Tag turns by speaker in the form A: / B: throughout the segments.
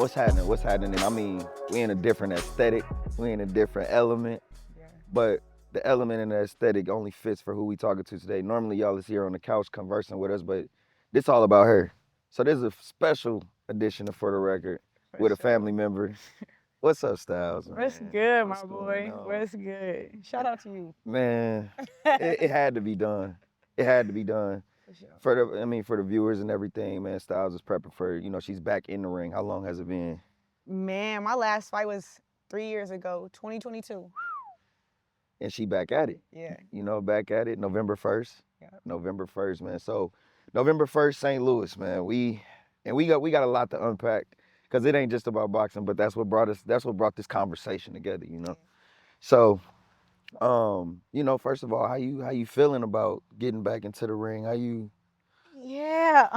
A: what's happening? What's happening? And I mean, we in a different aesthetic, we in a different element, but the element and the aesthetic only fits for who we talking to today. Normally, y'all is here on the couch conversing with us, but this all about her. So there's a special edition of For the Record with a family member. What's up, Styles?
B: What's good, my boy? What's good? Shout out to you.
A: Man, it had to be done. It had to be done.
B: For sure.
A: For the viewers and everything, man, Styles is prepping for, she's back in the ring. How long has it been?
B: Man, my last fight was 3 years ago, 2022.
A: And she back at it.
B: Yeah.
A: Back at it, November 1st.
B: Yeah.
A: November 1st, man. So, November 1st, St. Louis, man. We got a lot to unpack because it ain't just about boxing, but that's what brought this conversation together, So, first of all, how you feeling about getting back into the ring? How you?
B: Yeah,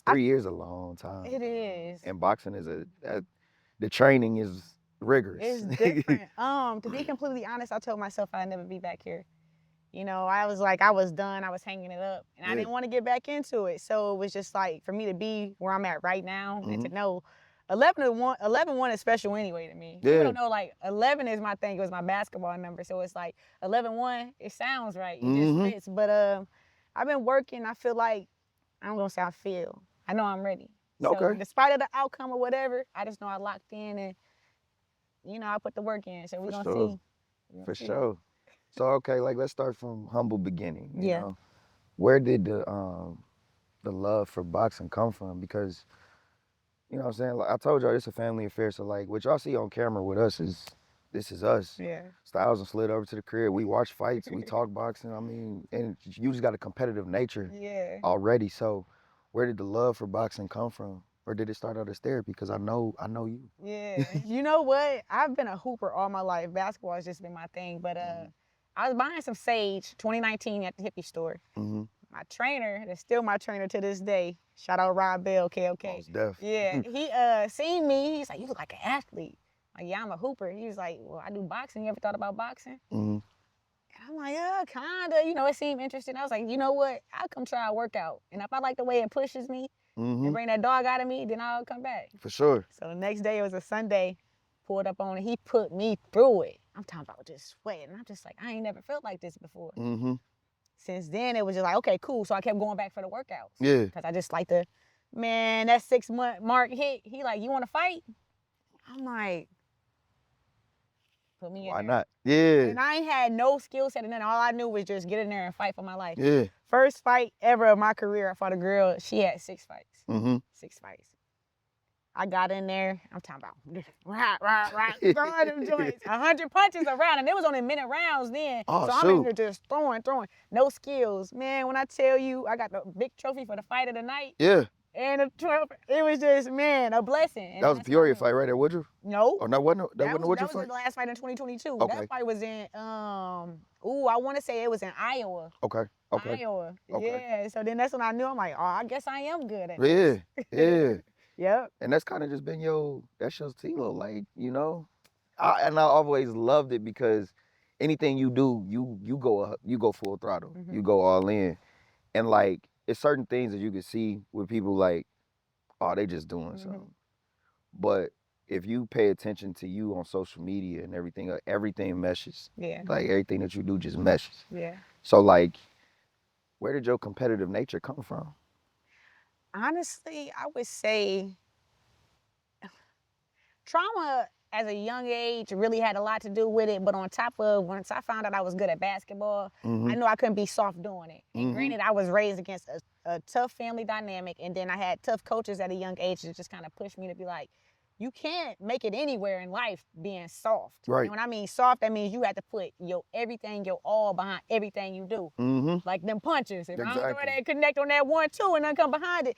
A: 3 years is a long time.
B: It is.
A: And boxing is the training is rigorous.
B: It's different. To be completely honest, I told myself I'd never be back here. I was like, I was done. I was hanging it up, and I didn't want to get back into it. So it was just like for me to be where I'm at right now and to know 11-1 is special anyway to me.
A: Yeah.
B: You don't know, like 11 is my thing. It was my basketball number, so it's like 11-1. It sounds right. It just fits. But I've been working. I feel like I'm gonna say I know I'm ready.
A: Okay.
B: So despite of the outcome or whatever, I just know I locked in and I put the work in. So we're gonna see.
A: For sure. So okay, like let's start from humble beginning.
B: Yeah.
A: You know? Where did the love for boxing come from? Because you know what I'm saying? Like I told y'all, it's a family affair. So like what y'all see on camera with us this is us.
B: Yeah.
A: Styles and slid over to the crib. We watch fights, we talk boxing. I mean, and you just got a competitive nature already. So where did the love for boxing come from? Or did it start out as therapy? Because I know you.
B: Yeah. You know what? I've been a hooper all my life. Basketball has just been my thing. But I was buying some sage 2019 at the hippie store.
A: Mm-hmm.
B: My trainer, that's still my trainer to this day. Shout out Rob Bell, KOK.
A: Most def.
B: Yeah. He seen me. He's like, you look like an athlete. Like, yeah, I'm a hooper. He was like, well, I do boxing. You ever thought about boxing?
A: Mm-hmm.
B: And I'm like, yeah, kinda. It seemed interesting. I was like, you know what? I'll come try a workout. And if I like the way it pushes me and bring that dog out of me, then I'll come back.
A: For sure.
B: So the next day, it was a Sunday, pulled up on it. He put me through it. I'm talking about just sweating. I'm just like, I ain't never felt like this before.
A: Mm-hmm.
B: Since then, it was just like, okay, cool. So I kept going back for the workouts.
A: Yeah.
B: Because I just like that 6-month mark hit. He like, you want to fight? I'm like, put me in
A: Why
B: there.
A: not? Yeah.
B: And I ain't had no skill set, and then all I knew was just get in there and fight for my life.
A: Yeah.
B: First fight ever of my career, I fought a girl. She had 6 fights.
A: Mm-hmm.
B: 6 fights. I got in there. I'm talking about right, throwing them joints, 100 punches around, and it was only minute rounds then.
A: Oh,
B: so I'm in there just throwing, no skills, man. When I tell you, I got the big trophy for the fight of the night.
A: Yeah.
B: And the trophy, it was just a blessing. And
A: that was a Peoria fight, right? At Woodruff?
B: No.
A: Oh, that wasn't a Woodruff fight?
B: That was the last fight in 2022.
A: Okay.
B: That fight was in, I want to say it was in Iowa.
A: Okay.
B: Iowa. Okay. Yeah. So then that's when I knew. I'm like, oh, I guess I am good at
A: this. Yeah.
B: Yep.
A: And that's kind of just been that's your stilo, like, and I always loved it because anything you do, you go full throttle. Mm-hmm. You go all in. And like, it's certain things that you can see with people like, oh, they just doing something. But if you pay attention to you on social media and everything meshes.
B: Yeah.
A: Like everything that you do just meshes.
B: Yeah.
A: So like, where did your competitive nature come from?
B: Honestly, I would say trauma as a young age really had a lot to do with it. But on top of, once I found out I was good at basketball, I knew I couldn't be soft doing it. And granted, I was raised against a tough family dynamic. And then I had tough coaches at a young age that just kind of pushed me to be like, you can't make it anywhere in life being soft.
A: Right.
B: And when I mean soft, that means you have to put your everything, your all behind everything you do.
A: Mm-hmm.
B: Like them punches. If I don't know where they connect on that 1-2 and then come behind it,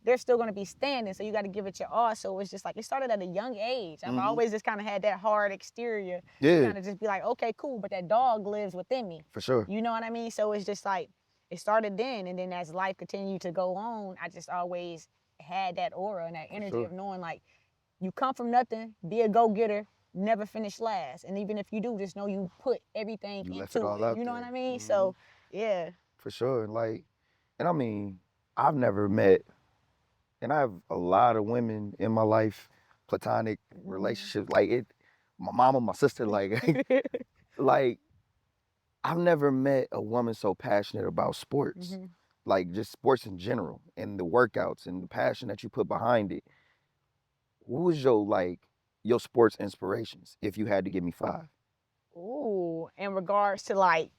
B: they're still going to be standing. So you got to give it your all. So it's just like, it started at a young age. I've always just kind of had that hard exterior.
A: Yeah.
B: Kind of just be like, okay, cool. But that dog lives within me.
A: For sure.
B: You know what I mean? So it's just like, it started then. And then as life continued to go on, I just always had that aura and that energy of knowing like, you come from nothing, be a go-getter, never finish last. And even if you do, just know you put everything into it. You know what I mean? So, yeah.
A: For sure. Like, and I mean, I've never met, and I have a lot of women in my life platonic relationships. Like my mama, my sister, like, like I've never met a woman so passionate about sports, like just sports in general and the workouts and the passion that you put behind it. What was your sports inspirations if you had to give me 5?
B: Ooh, in regards to like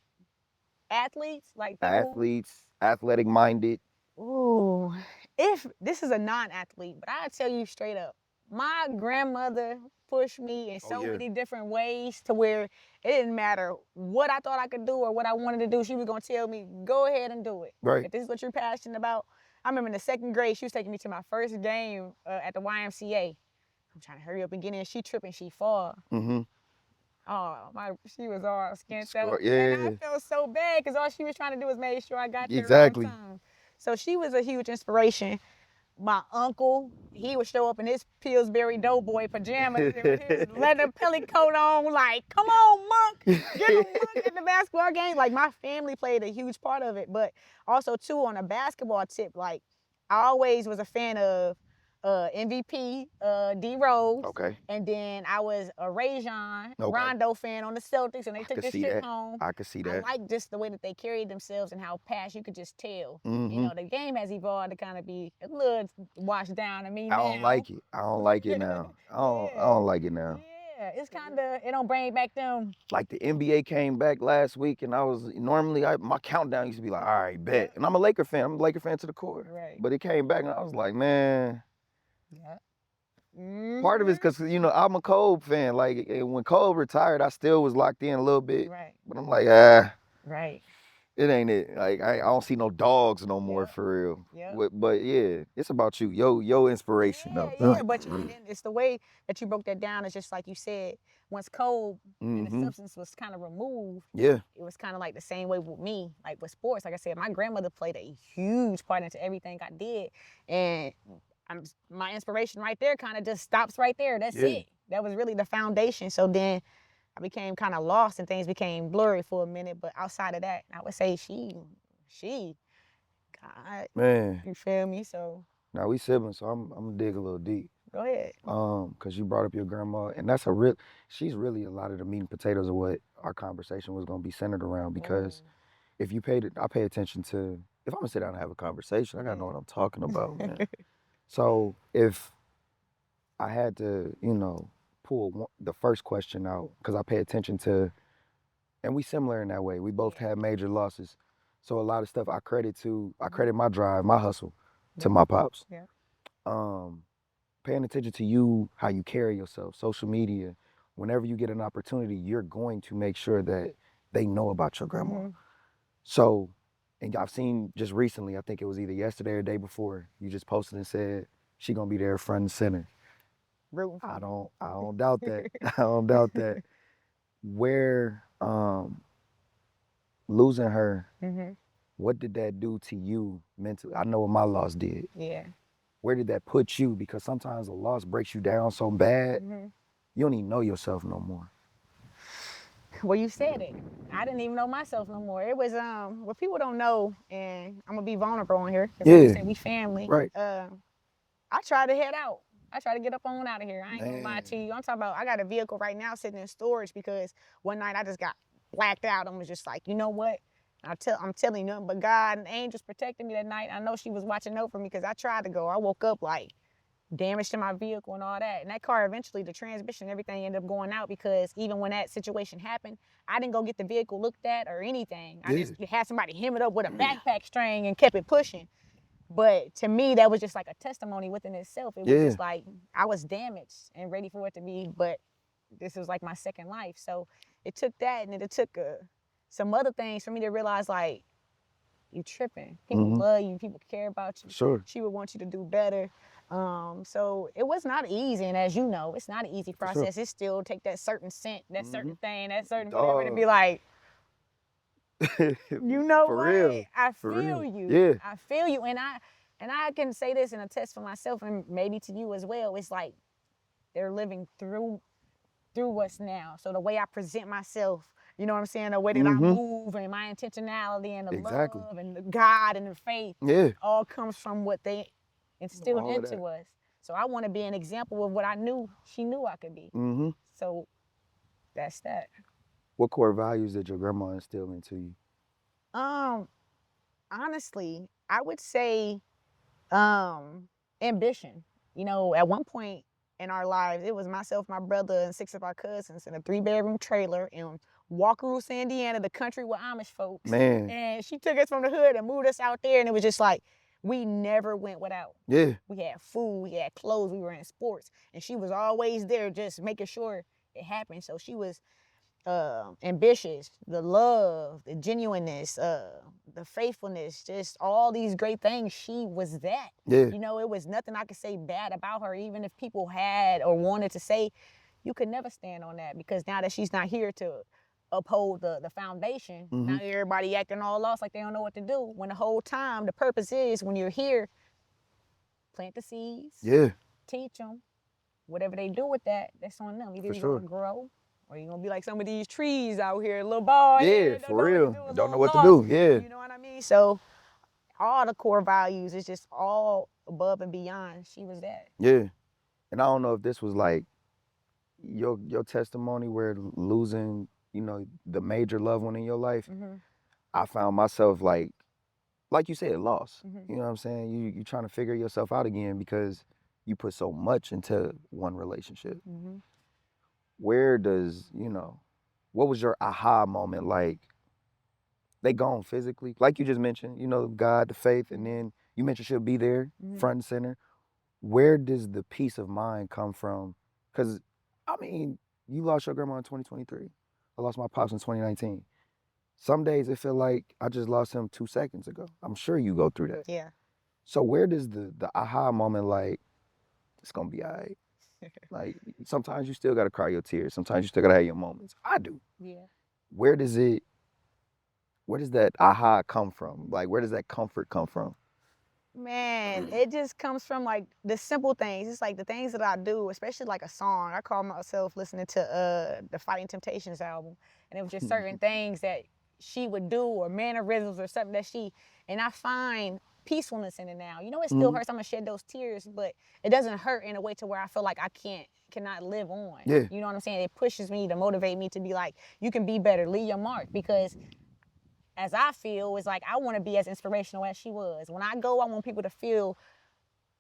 B: athletes, like people.
A: Athletes, athletic minded.
B: Ooh, if this is a non-athlete, but I tell you straight up, my grandmother pushed me in
A: Oh
B: so
A: yeah.
B: many different ways to where it didn't matter what I thought I could do or what I wanted to do. She was gonna tell me, go ahead and do it.
A: Right.
B: If this is what you're passionate about. I remember in the 2nd grade, she was taking me to my first game at the YMCA. I'm trying to hurry up and get in. She tripping, she fall. Oh, she was all skint up.
A: Yeah.
B: And I felt so bad because all she was trying to do was make sure I got there
A: Exactly.
B: on time. So she was a huge inspiration. My uncle, he would show up in his Pillsbury Doughboy pajamas and with his leather pelly coat on, like, come on, Monk, get him, Monk, at the basketball game. Like, my family played a huge part of it. But also, too, on a basketball tip, like, I always was a fan of MVP, D Rose.
A: Okay.
B: And then I was a Rajon
A: Okay.
B: Rondo fan on the Celtics, and they
A: I
B: took
A: could
B: this
A: see
B: shit
A: that.
B: home.
A: I could see
B: I
A: that.
B: like just the way that they carried themselves and how passionate you could just tell. You know, the game has evolved to kind of be a little washed down to me
A: I
B: now.
A: don't like it. I don't like it now. I don't like it now.
B: Yeah, it's kind of, it don't bring back them.
A: Like the NBA came back last week, and I was normally my countdown used to be like, all right, bet. And I'm a Laker fan. I'm a Laker fan to the core.
B: Right.
A: But it came back, and I was like, man.
B: Yeah.
A: Part of it's because, I'm a Kobe fan. Like, when Kobe retired, I still was locked in a little bit.
B: Right.
A: But I'm like,
B: Right.
A: it ain't it. Like, I don't see no dogs no more for real.
B: Yeah.
A: But yeah, it's about you. Your inspiration, though.
B: Yeah, but it's the way that you broke that down. It's just like you said, once Kobe and the substance was kind of removed, it was kind of like the same way with me, like with sports. Like I said, my grandmother played a huge part into everything I did. And my inspiration right there kind of just stops right there. That's it. That was really the foundation. So then I became kind of lost and things became blurry for a minute. But outside of that, I would say she, God,
A: man.
B: You feel me? So
A: now we siblings, so I'm gonna dig a little deep.
B: Go ahead.
A: Cause you brought up your grandma, and that's she's really a lot of the meat and potatoes of what our conversation was gonna be centered around. Because if you I pay attention to, if I'm gonna sit down and have a conversation, I gotta know what I'm talking about, man. So if I had to, pull the first question out, because I pay attention to, and we similar in that way. We both had major losses. So a lot of stuff I credit my drive, my hustle to my pops. Paying attention to you, how you carry yourself, social media, whenever you get an opportunity, you're going to make sure that they know about your grandma. So, and I've seen just recently, I think it was either yesterday or the day before, you just posted and said, she gonna be there front and center. I don't doubt that. I don't doubt that. Where losing her, what did that do to you mentally? I know what my loss did.
B: Yeah.
A: Where did that put you? Because sometimes a loss breaks you down so bad, you don't even know yourself no more.
B: Well, you said it. I didn't even know myself no more. It was what people don't know, and I'm gonna be vulnerable on here because like you said, we family.
A: Right.
B: I tried to head out. I tried to get up on out of here. I ain't gonna lie to you. I'm talking about I got a vehicle right now sitting in storage because one night I just got blacked out and was just like, you know what? I'm telling you nothing but God and angels protected me that night. I know she was watching over me because I tried to go. I woke up like damage to my vehicle and all that. And that car eventually, the transmission and everything ended up going out because even when that situation happened, I didn't go get the vehicle looked at or anything. I just had somebody hem it up with a backpack string and kept it pushing. But to me, that was just like a testimony within itself. It was just like I was damaged and ready for it to be, but this was like my second life. So it took that, and it took some other things for me to realize like, you tripping. People love you. People care about you.
A: Sure.
B: She would want you to do better. So it was not easy, and as you know, it's not an easy process. It still take that certain scent, that certain thing, that certain whatever to be like, you know
A: for
B: what?
A: real.
B: I
A: for
B: feel
A: real.
B: you.
A: Yeah.
B: I feel you, and I can say this and attest for myself, and maybe to you as well. It's like they're living through us now. So the way I present myself, you know what I'm saying? The way that I move and my intentionality and the love and the God and the faith all comes from what they instilled into us. So I want to be an example of what I knew she knew I could be.
A: Mm-hmm.
B: So that's that.
A: What core values did your grandma instill into you?
B: Honestly, I would say ambition. You know, at one point in our lives, it was myself, my brother, and 6 of our cousins in a 3-bedroom trailer in Walkeroo, Indiana, the country with Amish folks.
A: Man.
B: And she took us from the hood and moved us out there, and it was just like we never went without.
A: Yeah.
B: We had food, we had clothes, we were in sports, and she was always there just making sure it happened. So she was ambitious, the love, the genuineness, the faithfulness, just all these great things. She was that.
A: Yeah.
B: You know, it was nothing I could say bad about her, even if people had or wanted to say. You could never stand on that, because now that she's not here to uphold the foundation, now everybody acting all lost like they don't know what to do. When the whole time the purpose is, when you're here, plant the seeds, teach them. Whatever they do with that, that's on them. Either you're gonna grow, or you're gonna be like some of these trees out here, little boy.
A: Yeah, for real. Don't know what to do. Yeah.
B: You know what I mean? So all the core values is just all above and beyond. She was that.
A: Yeah. And I don't know if this was like your testimony where losing, you know, the major loved one in your life. I found myself like you said, lost. You know what I'm saying? You trying to figure yourself out again because you put so much into one relationship. Where does, you know, what was your aha moment? Like, they gone physically, like you just mentioned, you know, God, the faith, and then you mentioned she'll be there, front and center. Where does the peace of mind come from? Because, I mean, you lost your grandma in 2023. I lost my pops in 2019. Some days it feel like I just lost him 2 seconds ago. I'm sure you go through that.
B: Yeah.
A: So where does the aha moment, like, it's gonna be all right? Like, sometimes you still gotta cry your tears. Sometimes you still gotta have your moments. I do.
B: Yeah.
A: Where does that aha come from? Like, where does that comfort come from?
B: Man, it just comes from like the simple things. It's like the things that I do, especially like a song. I call myself listening to the Fighting Temptations album, and it was just certain things that she would do or mannerisms or something that and I find peacefulness in it now. You know, it still hurts. I'm gonna shed those tears, but it doesn't hurt in a way to where I feel like I cannot live on.
A: Yeah.
B: You know what I'm saying? It pushes me to motivate me to be like, you can be better, leave your mark, because as I feel, it's like I want to be as inspirational as she was. When I go, I want people to feel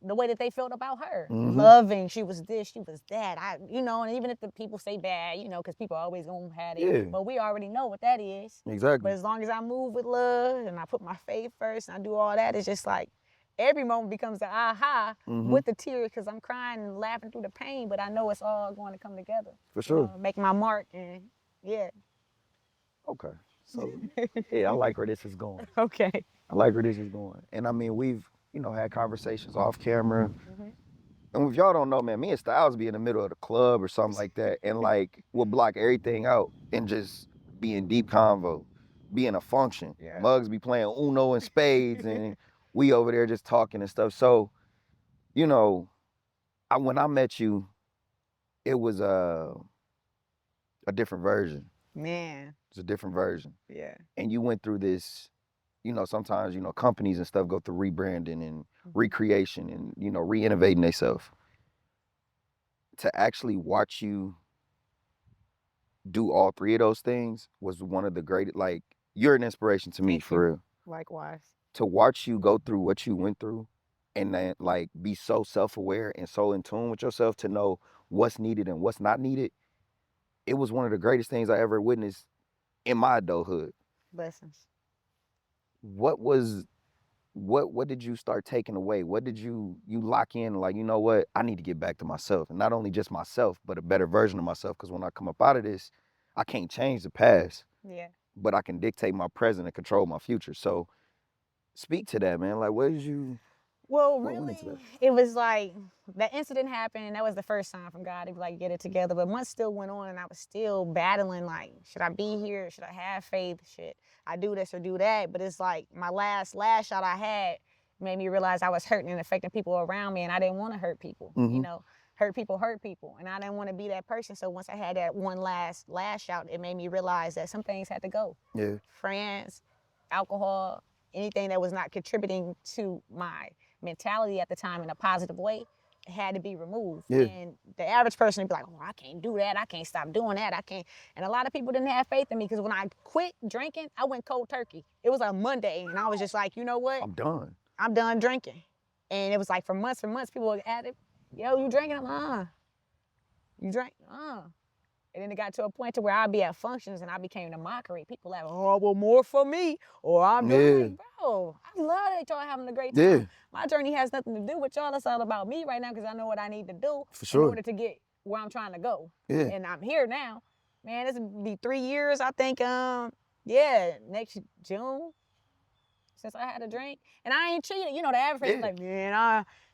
B: the way that they felt about her. Loving, she was this, she was that. And even if the people say bad, because people always gonna have it.
A: Yeah.
B: But we already know what that is.
A: Exactly.
B: But as long as I move with love and I put my faith first and I do all that, it's just like every moment becomes an aha with the tears, because I'm crying and laughing through the pain, but I know it's all going to come together.
A: For sure.
B: Make my mark, and yeah.
A: Okay. So, yeah, I like where this is going.
B: Okay.
A: I like where this is going. And I mean, we've, had conversations off camera. And if y'all don't know, man, me and Styles be in the middle of the club or something like that, and like we'll block everything out and just be in deep convo, be in a function. Yeah. Muggs be playing Uno and spades, and we over there just talking and stuff. So, when I met you, it was a different version.
B: Man.
A: It's a different version.
B: Yeah.
A: And you went through this, sometimes, companies and stuff go through rebranding and recreation and, re-innovating themselves. To actually watch you do all three of those things was one of the greatest, like, you're an inspiration to me. Thank for real.
B: Likewise.
A: To watch you go through what you went through and then, like, be so self-aware and so in tune with yourself to know what's needed and what's not needed, it was one of the greatest things I ever witnessed in my adulthood.
B: Blessings.
A: What did you start taking away? What did you lock in, like, you know what, I need to get back to myself, and not only just myself, but a better version of myself, because when I come up out of this, I can't change the past.
B: Yeah.
A: But I can dictate my present and control my future. So speak to that, man. Like, what did you...
B: Well, really, it was like that incident happened, and that was the first sign from God to like get it together. But months still went on, and I was still battling. Like, should I be here? Should I have faith? Should I do this or do that? But it's like my last shot I had made me realize I was hurting and affecting people around me, and I didn't want to hurt people. Hurt people, and I didn't want to be that person. So once I had that one last shot, it made me realize that some things had to go.
A: Yeah.
B: Friends, alcohol, anything that was not contributing to my mentality at the time in a positive way had to be removed.
A: Yeah.
B: And the average person would be like, oh, I can't do that. I can't stop doing that. I can't. And a lot of people didn't have faith in me because when I quit drinking, I went cold turkey. It was a Monday, and I was just like, you know what?
A: I'm done.
B: I'm done drinking. And it was like for months, people would add it, yo, you drinking? I'm you drink? And then it got to a point to where I'd be at functions and I became the mockery. People like, oh, well, more for me. Or I'm doing like, bro, I love that y'all having a great time.
A: Yeah.
B: My journey has nothing to do with y'all. It's all about me right now because I know what I need to do
A: For sure.
B: in order to get where I'm trying to go.
A: Yeah.
B: And I'm here now. Man, this will be 3 years, I think, next June since I had a drink. And I ain't cheated. You know, the average person's like, man,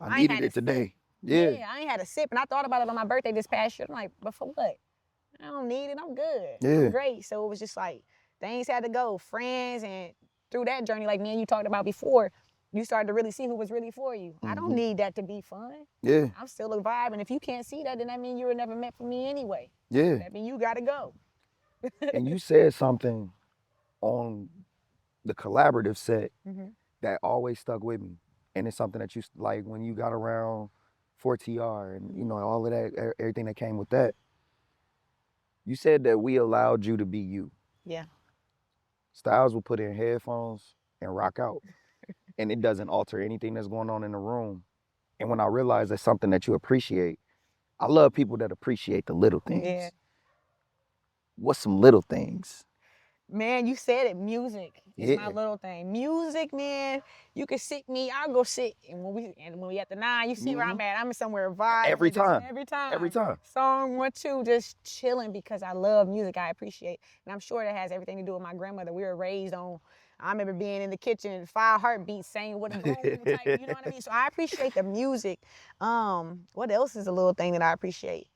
A: I needed it today.
B: Yeah, I ain't had a sip. And I thought about it on my birthday this past year. I'm like, but for what? I don't need it. I'm good.
A: Yeah.
B: I'm great. So it was just like things had to go. Friends, and through that journey, like me and you talked about before, you started to really see who was really for you. I don't need that to be fun.
A: Yeah.
B: I'm still a vibe. And if you can't see that, then that means you were never meant for me anyway.
A: Yeah.
B: That means you got to go.
A: And you said something on the collaborative set that always stuck with me. And it's something that you, like when you got around 4TR and, you know, all of that, everything that came with that. You said that we allowed you to be you.
B: Yeah.
A: Styles will put in headphones and rock out. And it doesn't alter anything that's going on in the room. And when I realized that's something that you appreciate, I love people that appreciate the little things.
B: Yeah.
A: What's some little things?
B: Man, you said it. Music is my little thing. Music, man. You can sit me. I'll go sit. And when we at the 9, you see where I'm at. I'm somewhere vibing.
A: Every time.
B: Every time. Song 1, 2, just chilling because I love music. I appreciate. And I'm sure that has everything to do with my grandmother. We were raised on. I remember being in the kitchen, 5 heartbeats, saying what a grown type. You know what I mean? So I appreciate the music. What else is a little thing that I appreciate?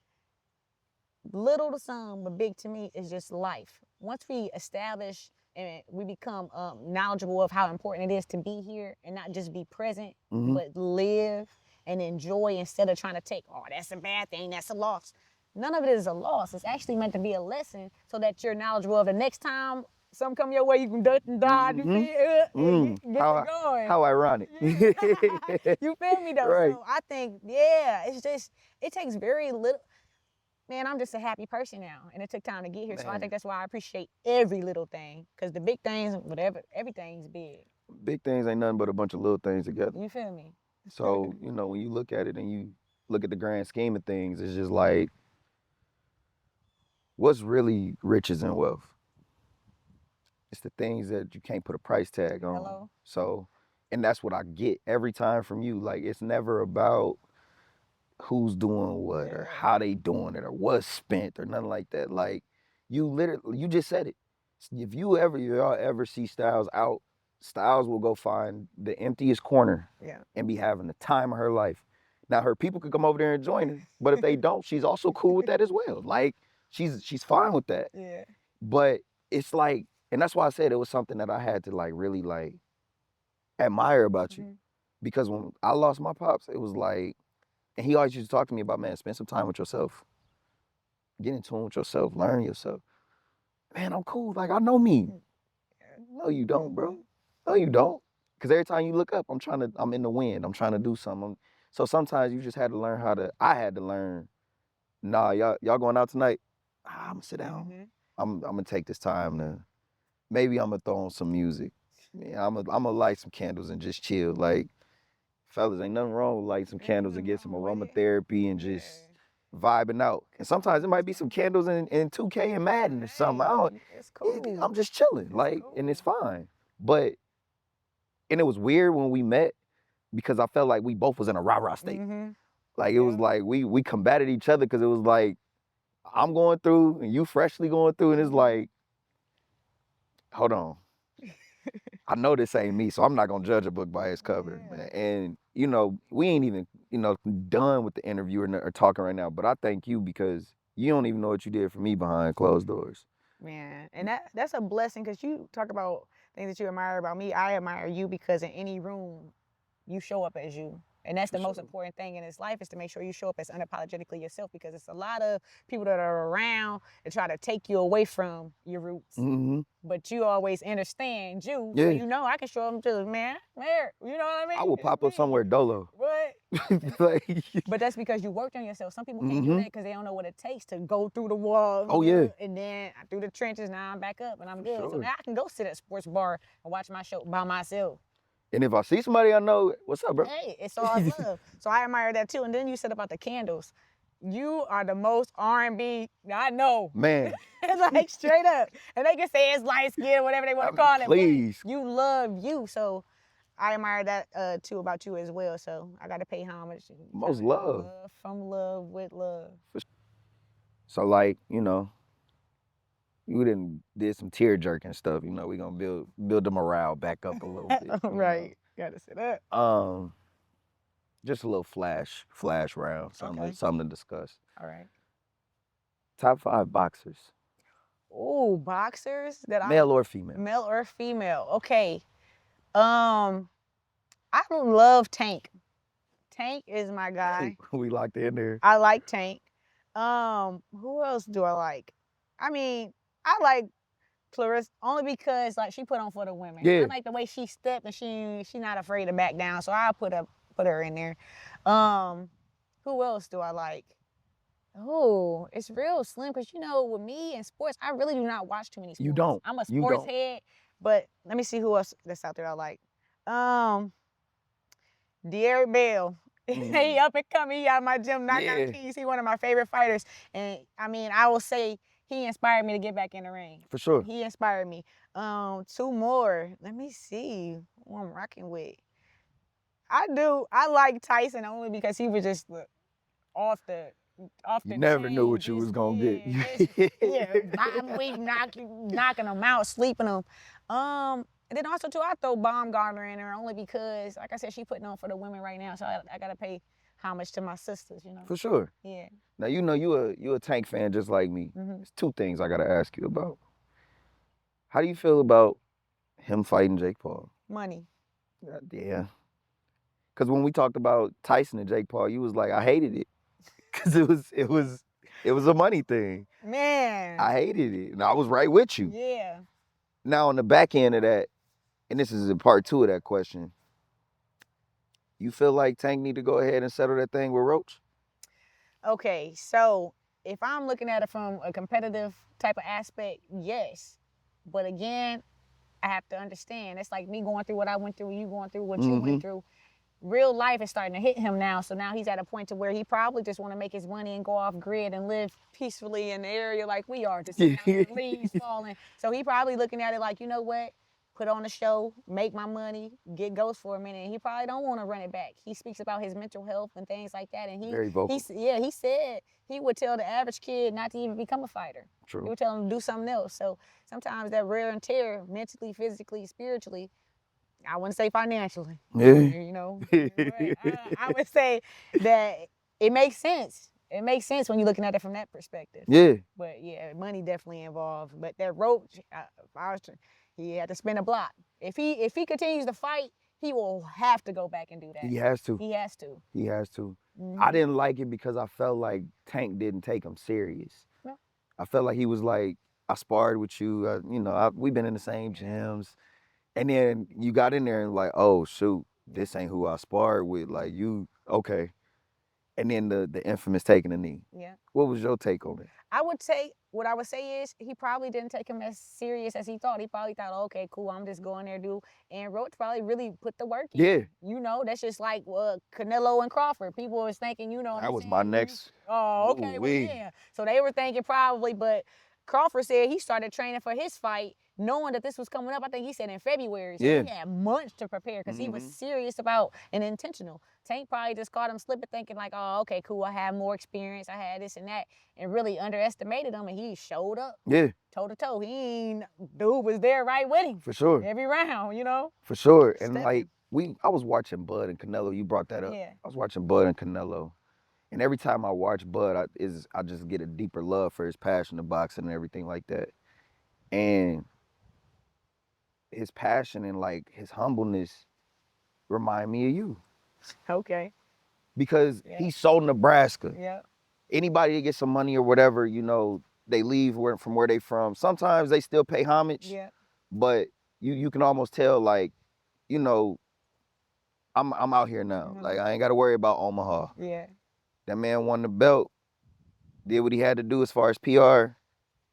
B: Little to some, but big to me is just life. Once we establish and we become knowledgeable of how important it is to be here and not just be present, but live and enjoy instead of trying to take, oh, that's a bad thing, that's a loss. None of it is a loss. It's actually meant to be a lesson so that you're knowledgeable of the next time something come your way, you can duck and dodge. You feel get going.
A: How ironic.
B: You feel me, though?
A: Right.
B: So I think, it's just, it takes very little. Man, I'm just a happy person now, and it took time to get here. Man. So I think that's why I appreciate every little thing, because the big things, whatever, everything's big.
A: Big things ain't nothing but a bunch of little things together.
B: You feel me?
A: So, you know, when you look at it and you look at the grand scheme of things, it's just like, what's really riches and wealth? It's the things that you can't put a price tag on.
B: Hello?
A: So, and that's what I get every time from you. Like, it's never about who's doing what or how they doing it or what's spent or nothing like that. Like, you just said it. If y'all ever see Styles out, Styles will go find the emptiest corner and be having the time of her life. Now, her people could come over there and join her, but if they don't, she's also cool with that as well. Like, she's fine with that.
B: Yeah.
A: But it's like, and that's why I said it was something that I had to like really like admire about you. Because when I lost my pops, it was like, and he always used to talk to me about, man, spend some time with yourself. Get in tune with yourself, learn yourself. Man, I'm cool. Like, I know me. No, you don't, bro. No, you don't. Because every time you look up, I'm in the wind. I'm trying to do something. So sometimes you just had to learn I had to learn, nah, y'all going out tonight? I'm going to sit down. I'm going to take this time to, maybe I'm going to throw on some music. Yeah, I'm going to light some candles and just chill. Like, fellas, ain't nothing wrong with lighting some candles and get some aromatherapy and just vibing out. And sometimes it might be some candles in 2K and Madden or something.
B: It's cool.
A: I'm just chilling, and it's fine. But, and it was weird when we met because I felt like we both was in a rah-rah state. Like, it was like we combated each other because it was like, I'm going through and you freshly going through, and it's like, hold on. I know this ain't me, so I'm not gonna judge a book by its cover. Man. And, you know, we ain't even, done with the interview or talking right now, but I thank you because you don't even know what you did for me behind closed doors.
B: Man, and that's a blessing because you talk about things that you admire about me. I admire you because in any room, you show up as you. And that's the most important thing in this life is to make sure you show up as unapologetically yourself because it's a lot of people that are around that try to take you away from your roots. But you always understand you.
A: Yeah.
B: So you know I can show them to man, you know what I mean?
A: I will pop up somewhere dolo.
B: What?
A: Like,
B: But that's because you worked on yourself. Some people can't do that because they don't know what it takes to go through the walls.
A: Oh, yeah.
B: And then through the trenches. Now I'm back up and I'm good. So
A: sure.
B: now I can go sit at a sports bar and watch my show by myself.
A: And if I see somebody I know, what's up, bro?
B: Hey, it's all love. So I admire that too. And then you said about the candles. You are the most R&B I know.
A: Man,
B: Like straight up. And they can say it's light skin or whatever they want to call it.
A: please.
B: But you love you. So I admire that too about you as well. So I got to pay homage.
A: Most love.
B: From love with love.
A: So like, you know, we did some tear jerking stuff. You know, we gonna build the morale back up a little bit.
B: Right. Got to say that.
A: Just a little flash round. Something to discuss.
B: All right.
A: Top 5 boxers.
B: Oh, boxers that
A: male or female.
B: Male or female. Okay. I love Tank. Tank is my guy.
A: We locked in there.
B: I like Tank. Who else do I like? I mean, I like Clarissa only because like she put on for the women.
A: Yeah.
B: I like the way she stepped and she not afraid to back down. So I'll put her in there. Who else do I like? Oh, it's real slim because you know with me in sports, I really do not watch too many sports.
A: You don't.
B: I'm a sports head, but let me see who else that's out there I like. Derrick Bell. He up and coming. He out of my gym, knocking out keys. He one of my favorite fighters. And I mean, I will say he inspired me to get back in the ring.
A: For sure.
B: He inspired me. 2 more. Let me see who I'm rocking with. I like Tyson only because he was just off the
A: you never knew what you was gonna get.
B: Bottom week knocking them out, sleeping them. And then also too, I throw Baumgartner in there only because, like I said, she putting on for the women right now, so I gotta pay homage to my sisters, you know.
A: For sure.
B: Yeah.
A: Now you know you a Tank fan just like me. There's 2 things I gotta ask you about. How do you feel about him fighting Jake Paul?
B: Money.
A: Yeah. Because when we talked about Tyson and Jake Paul, you was like, I hated it. Because it was a money thing.
B: Man.
A: I hated it. And I was right with you.
B: Yeah.
A: Now on the back end of that, and this is in part 2 of that question, you feel like Tank need to go ahead and settle that thing with Roach?
B: Okay, so if I'm looking at it from a competitive type of aspect, yes. But again, I have to understand. It's like me going through what I went through, you going through what you went through. Real life is starting to hit him now, so now he's at a point to where he probably just want to make his money and go off grid and live peacefully in the area like we are, to see how the leaves falling. So he probably looking at it like, you know what? Put on a show, make my money, get ghost for a minute. And he probably don't want to run it back. He speaks about his mental health and things like that. And
A: Very vocal.
B: He said he would tell the average kid not to even become a fighter.
A: True.
B: He would tell him to do something else. So sometimes that wear and tear, mentally, physically, spiritually, I wouldn't say financially.
A: Yeah.
B: You know, I would say that it makes sense. It makes sense when you're looking at it from that perspective.
A: Yeah.
B: But yeah, money definitely involved. But that Roach, he had to spin a block. If he continues to fight, he will have to go back and do that.
A: He has to.
B: He has to.
A: He has to.
B: Mm-hmm.
A: I didn't like it because I felt like Tank didn't take him serious.
B: Yeah.
A: I felt like he was like, I sparred with you. We've been in the same gyms. And then you got in there and like, oh, shoot, this ain't who I sparred with. Like, you, okay. And then the infamous taking a knee.
B: Yeah.
A: What was your take on it?
B: What I would say is he probably didn't take him as serious as he thought. He probably thought, okay, cool, I'm just going there, and Roach probably really put the work in.
A: Yeah.
B: You know, that's just like Canelo and Crawford. People was thinking, you know what
A: that
B: I'm
A: was
B: saying?
A: My next.
B: Oh, okay, well, yeah. So they were thinking probably, but Crawford said he started training for his fight knowing that this was coming up. I think he said in February. So he had months to prepare because he was serious about and intentional. Tank probably just caught him slipping thinking like, oh, okay, cool, I have more experience, I had this and that, and really underestimated him, and he showed up.
A: Yeah.
B: Toe to toe. Dude was there right with him.
A: For sure.
B: Every round, you know?
A: For sure. And like, I was watching Bud and Canelo. You brought that up.
B: Yeah.
A: I was watching Bud and Canelo. And every time I watch Bud, I just get a deeper love for his passion of boxing and everything like that. And his passion and like his humbleness remind me of you.
B: Okay.
A: Because he's so Nebraska.
B: Yeah.
A: Anybody that gets some money or whatever, you know, they leave from where they from. Sometimes they still pay homage.
B: Yeah.
A: But you can almost tell, like, you know, I'm out here now. Like, I ain't got to worry about Omaha.
B: Yeah.
A: That man won the belt, did what he had to do as far as PR,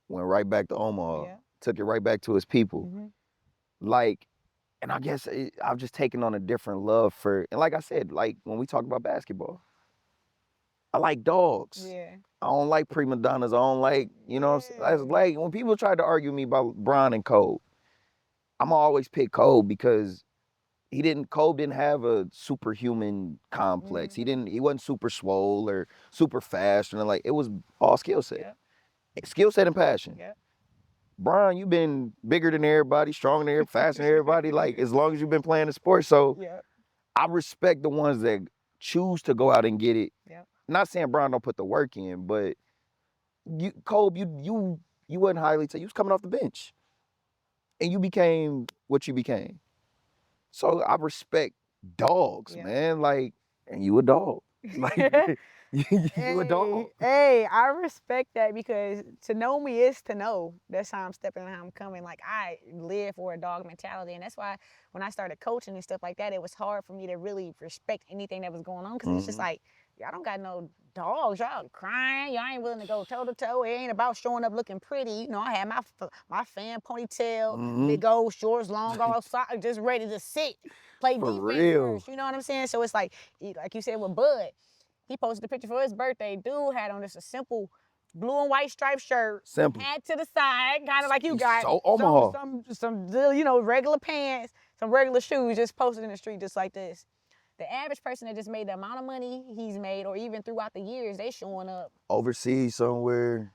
A: went right back to Omaha, took it right back to his people. Like, and I guess I've just taken on a different love for, and like I said, like when we talk about basketball, I like dogs.
B: Yeah.
A: I don't like prima donnas. I don't like, you know what I'm saying? Like when people try to argue me about Bron and Kobe, I'm always pick Kobe because Kobe didn't have a superhuman complex. He wasn't super swole or super fast or like, it was all skill set. Skill set and passion. Bron, you've been bigger than everybody, stronger than everybody, faster than everybody, like as long as you've been playing the sport. So I respect the ones that choose to go out and get it. Not saying Bron don't put the work in, but Kobe, you wasn't highly you was coming off the bench. And you became what you became. So I respect dogs, man. Like, and you a dog. Like, you a dog.
B: Hey, I respect that because to know me is to know. That's how I'm stepping and how I'm coming. Like, I live for a dog mentality. And that's why when I started coaching and stuff like that, it was hard for me to really respect anything that was going on. Because it's just like, y'all don't got no dogs. Y'all crying. Y'all ain't willing to go toe to toe. It ain't about showing up looking pretty. You know, I had my fan ponytail, big old shorts, long old socks, just ready to sit, play
A: For
B: defense
A: real.
B: first. You know what I'm saying? So it's like you said with Bud, he posted a picture for his birthday. Dude had on just a simple blue and white striped shirt,
A: Simple.
B: hat to the side, kind of like you got.
A: So Omaha.
B: Some regular pants, some regular shoes, just posted in the street just like this. The average person that just made the amount of money he's made, or even throughout the years, they showing up
A: overseas somewhere.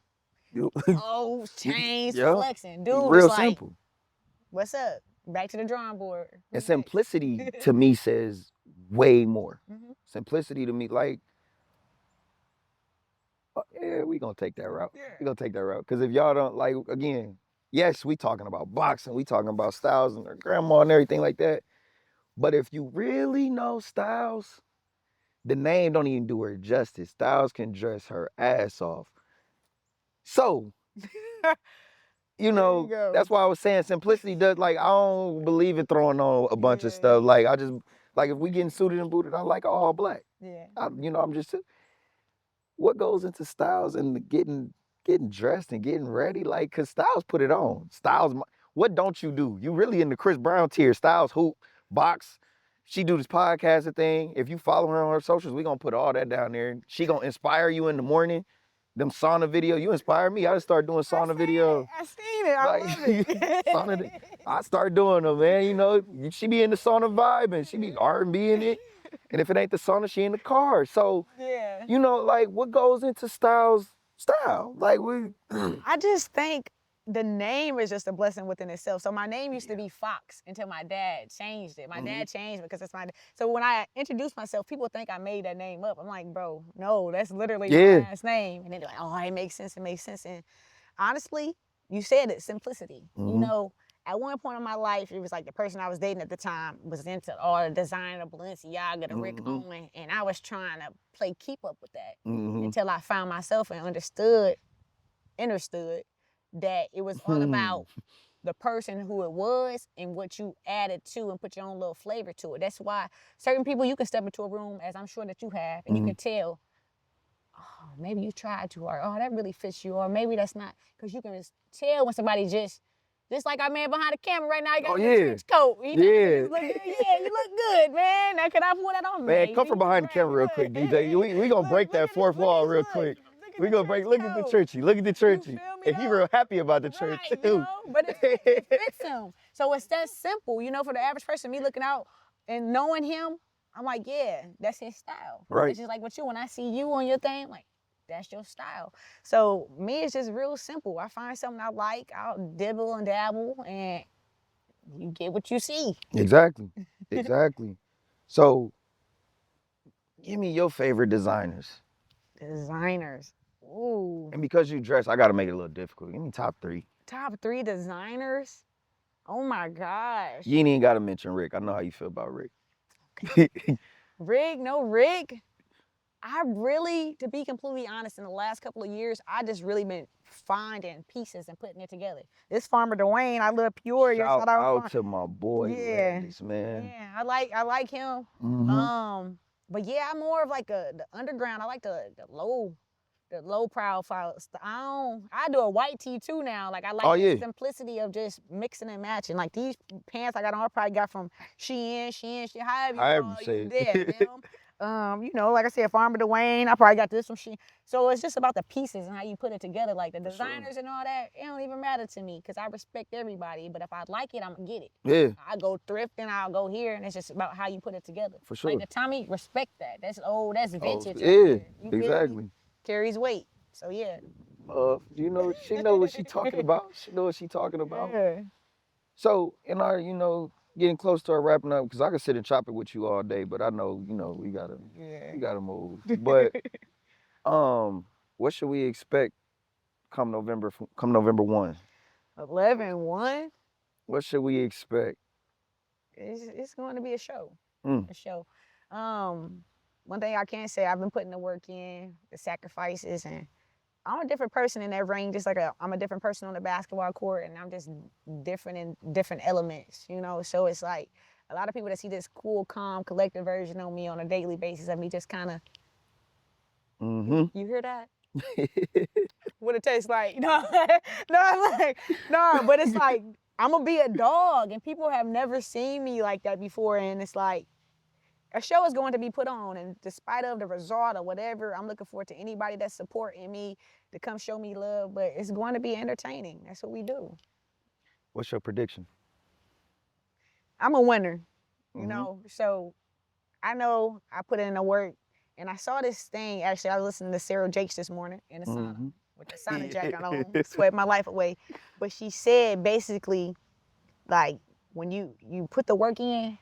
B: Chains, flexing. Dude,
A: real
B: like,
A: simple.
B: What's up? Back to the drawing board.
A: And simplicity to me says way more. Simplicity to me, like, we gonna take that route. We gonna take that route. Because if y'all don't, like, again, yes, we talking about boxing, we talking about Styles and their grandma and everything like that. But if you really know Styles, the name don't even do her justice. Styles can dress her ass off. So, that's why I was saying simplicity does, like, I don't believe in throwing on a bunch of stuff. Like, I just, like, if we getting suited and booted, I like all black. I'm just, what goes into Styles and getting dressed and getting ready? Like, because Styles put it on. Styles, what don't you do? You really in the Chris Brown tier. Styles hoop, box. She do this podcasting thing. If you follow her on her socials, we gonna put all that down there. She gonna inspire you in the morning. Them sauna video, you inspire me. I just start doing sauna videos.
B: I seen it. I love it.
A: Sauna, I start doing them, man. She be in the sauna vibe and she be R&B in it. And if it ain't the sauna, she in the car. So, like, what goes into Styles' style? Like,
B: I just think the name is just a blessing within itself. So my name used to be Fox until my dad changed it. My dad changed it because it's my. So when I introduce myself, people think I made that name up. I'm like, bro, no, that's literally my last name. And then they're like, oh, it makes sense. It makes sense. And honestly, you said it, simplicity. At one point in my life, it was like the person I was dating at the time was into all the designer, Balenciaga, the Rick Owens, and I was trying to play keep up with that until I found myself and understood that it was all about the person who it was and what you added to and put your own little flavor to it. That's why certain people, you can step into a room, as I'm sure that you have, and you can tell, oh, maybe you tried too hard. Oh, that really fits you. Or maybe that's not. Because you can tell when somebody just like our man behind the camera right now, he got a trench coat. You look good. Yeah, you look good, man. Now, can I pull that on?
A: Man, come from behind the camera real quick, DJ. We gonna break that fourth wall real quick. We gonna break. Look at the churchy. Look at the churchy. And he real happy about the church too.
B: But it fits him. So it's that simple, for the average person, me looking out and knowing him, I'm like, yeah, that's his style.
A: Right.
B: It's just like with you. When I see you on your thing, like, that's your style. So me, it's just real simple. I find something I like, I'll dibble and dabble, and you get what you see.
A: Exactly. So, give me your favorite designers.
B: Ooh.
A: And because you dress, I gotta make it a little difficult. Give me top 3.
B: Top 3 designers? Oh my gosh.
A: You ain't even gotta mention Rick. I know how you feel about Rick.
B: Okay. Rick? I really, to be completely honest, in the last couple of years, I just really been finding pieces and putting it together. This Farmer Dwayne, I love Peoria.
A: Shout out
B: Farm.
A: to my boy
B: Yeah,
A: Landis, man.
B: yeah, I like him. But yeah, I'm more of like the underground. I like the low profile. I do a white tee too now. Like I like the simplicity of just mixing and matching. Like these pants I got on, I probably got from Shein, however you call it, them. You know, like I said, Farmer Dwayne. I probably got this from Shein. So it's just about the pieces and how you put it together. Like the designers and all that, it don't even matter to me because I respect everybody. But if I like it, I'm gonna get it.
A: Yeah.
B: I go thrifting, I'll go here, and it's just about how you put it together.
A: For sure.
B: Like the Tommy, respect that. That's old. That's vintage.
A: Yeah, exactly.
B: Carries weight. So yeah.
A: You know, she know what she talking about. She know what she talking about.
B: Yeah.
A: So in our, you know, getting close to our wrapping up, because I could sit and chop it with you all day, but I know, you know, we gotta move. But what should we expect come November 1?
B: 11/1.
A: What should we expect?
B: It's going to be a show. A show. One thing I can say, I've been putting the work in, the sacrifices, and I'm a different person in that ring. Just like I'm a different person on the basketball court, and I'm just different in different elements, you know. So it's like a lot of people that see this cool, calm, collective version of me on a daily basis of me just kind of. You hear that? What it tastes like? No, but it's like I'm gonna be a dog, and people have never seen me like that before, and it's like. A show is going to be put on, and despite of the result or whatever, I'm looking forward to anybody that's supporting me to come show me love, but it's going to be entertaining. That's what we do.
A: What's your prediction?
B: I'm a winner, you know, so I know I put in the work, and I saw this thing, actually, I was listening to Sarah Jakes this morning in the sauna with the sauna jacket on, sweat my life away, but she said basically, like, when you put the work in,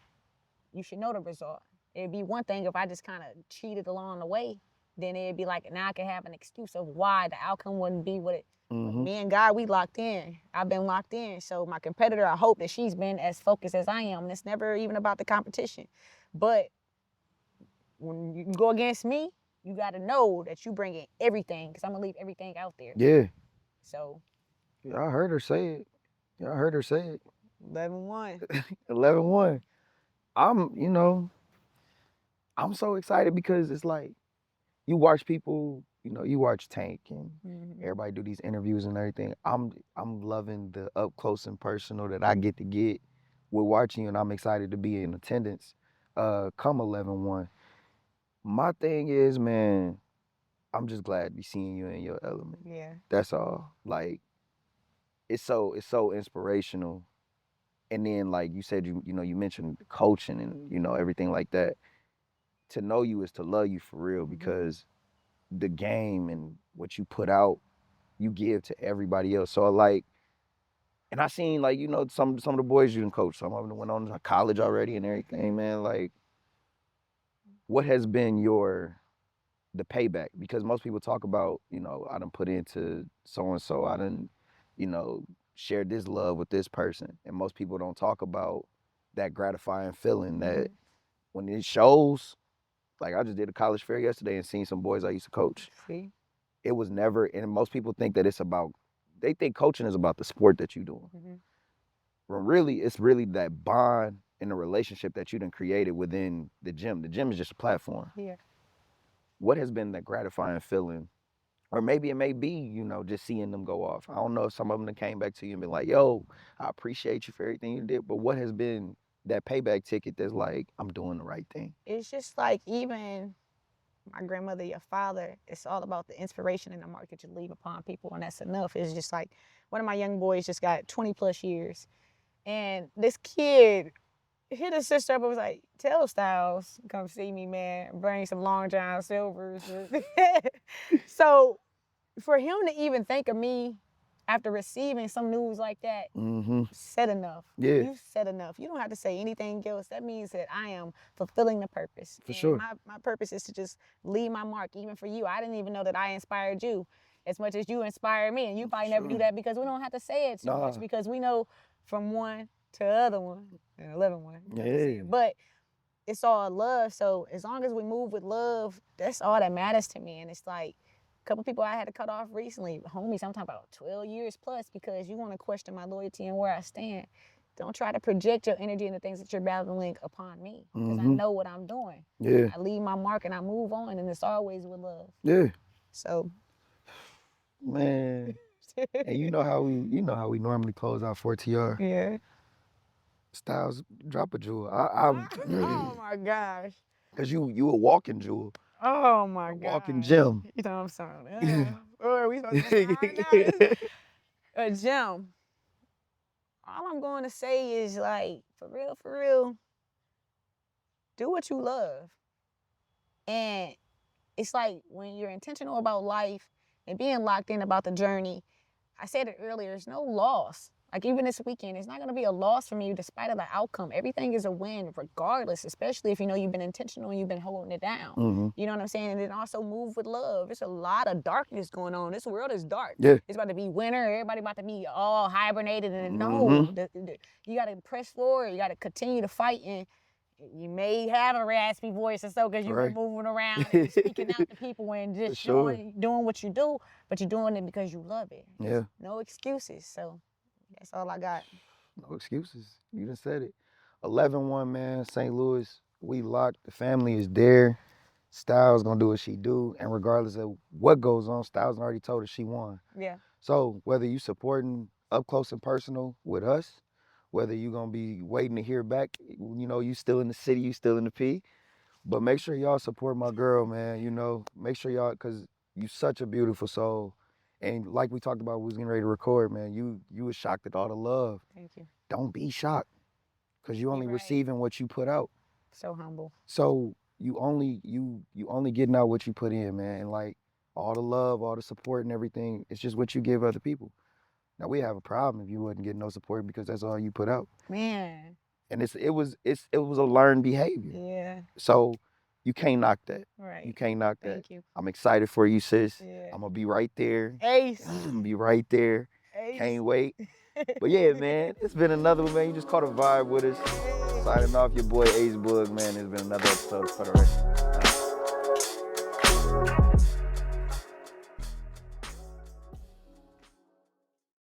B: you should know the result. It'd be one thing if I just kind of cheated along the way. Then it'd be like, now I can have an excuse of why the outcome wouldn't be what it. Me and God, we locked in. I've been locked in. So my competitor, I hope that she's been as focused as I am. And it's never even about the competition. But when you go against me, you got to know that you bring in everything because I'm going to leave everything out there.
A: Yeah.
B: So.
A: Yeah, I heard her say it.
B: 11/1.
A: 11/1. I'm so excited because it's like you watch people, you know, you watch Tank and everybody do these interviews and everything. I'm loving the up close and personal that I get to get with watching you, and I'm excited to be in attendance come 11/1. My thing is, man, I'm just glad to be seeing you in your element.
B: Yeah.
A: That's all. Like it's so inspirational. And then like you said, you know, you mentioned coaching and, you know, everything like that. To know you is to love you for real because the game and what you put out, you give to everybody else. So like, and I seen like, you know, some of the boys you done coach, some of them went on to college already and everything, man. Like, what has been the payback? Because most people talk about, you know, I done put into so-and-so, I done, you know, shared this love with this person. And most people don't talk about that gratifying feeling that when it shows. Like I just did a college fair yesterday and seen some boys I used to coach.
B: See?
A: It was never, and most people think that they think coaching is about the sport that you're doing. When really, it's really that bond and the relationship that you done created within the gym. The gym is just a platform.
B: Yeah.
A: What has been that gratifying feeling? Or maybe it may be, you know, just seeing them go off. I don't know if some of them came back to you and been like, yo, I appreciate you for everything you did, but what has been that payback ticket that's like, I'm doing the right thing?
B: It's just like even my grandmother, your father, it's all about the inspiration and the mark that you leave upon people, and that's enough. It's just like one of my young boys just got 20 plus years, and this kid hit his sister up and was like, tell Styles, come see me, man, bring some Long John Silvers. So for him to even think of me after receiving some news like that, said enough.
A: Yeah.
B: You said enough. You don't have to say anything else. That means that I am fulfilling the purpose.
A: For sure.
B: My purpose is to just leave my mark, even for you. I didn't even know that I inspired you as much as you inspired me. And you probably never do that because we don't have to say it too much because we know from one to the other one and 11/1.
A: Yeah.
B: But it's all love. So as long as we move with love, that's all that matters to me. And it's like a couple people I had to cut off recently, homies, I'm talking about 12 years plus, because you want to question my loyalty and where I stand. Don't try to project your energy and the things that you're battling upon me, because I know what I'm doing.
A: Yeah.
B: I leave my mark and I move on, and it's always with love.
A: Yeah.
B: So,
A: man, and you know how we normally close out 4TR.
B: Yeah.
A: Styles, drop a jewel.
B: Oh my gosh.
A: Cause you a walking jewel.
B: Oh my god.
A: Walking gym.
B: You know what I'm saying? Are we supposed to be right now? A gym. All I'm going to say is, like, for real, do what you love. And it's like when you're intentional about life and being locked in about the journey, I said it earlier, there's no loss. Like, even this weekend, it's not going to be a loss for me despite of the outcome. Everything is a win regardless, especially if you know you've been intentional and you've been holding it down. You know what I'm saying? And then also move with love. There's a lot of darkness going on. This world is dark.
A: Yeah.
B: It's about to be winter. Everybody about to be all hibernated. And no, you got to press forward. You got to continue to fight. And you may have a raspy voice or so because you've been moving around and speaking out to people and just doing what you do, but you're doing it because you love it.
A: Yeah.
B: No excuses. So that's all I got.
A: No excuses. You done said it. 11-1, man. St. Louis, we locked. The family is there. Styles gonna do what she do, and regardless of what goes on, Styles already told her she won.
B: Yeah.
A: So whether you supporting up close and personal with us, whether you gonna be waiting to hear back, you know, you still in the city, you still in the P, but make sure y'all support my girl, man. You know, make sure y'all, cause you such a beautiful soul. And like we talked about, we was getting ready to record, man. You was shocked at all the love.
B: Thank you.
A: Don't be shocked, cause you only receiving what you put out.
B: So humble.
A: So you only getting out what you put in, man. And like all the love, all the support and everything, it's just what you give other people. Now we have a problem if you wasn't getting no support because that's all you put out.
B: Man.
A: And it was a learned behavior.
B: Yeah.
A: So you can't knock that.
B: Right.
A: You can't knock that.
B: Thank you.
A: I'm excited for you, sis.
B: Yeah.
A: I'm gonna be right there.
B: Ace.
A: I'm gonna be right there.
B: Ace.
A: Can't wait. But yeah, man, it's been another one, man. You just caught a vibe with us. Signing off, your boy Ace Boog, man. It's been another episode of 4TheRecord.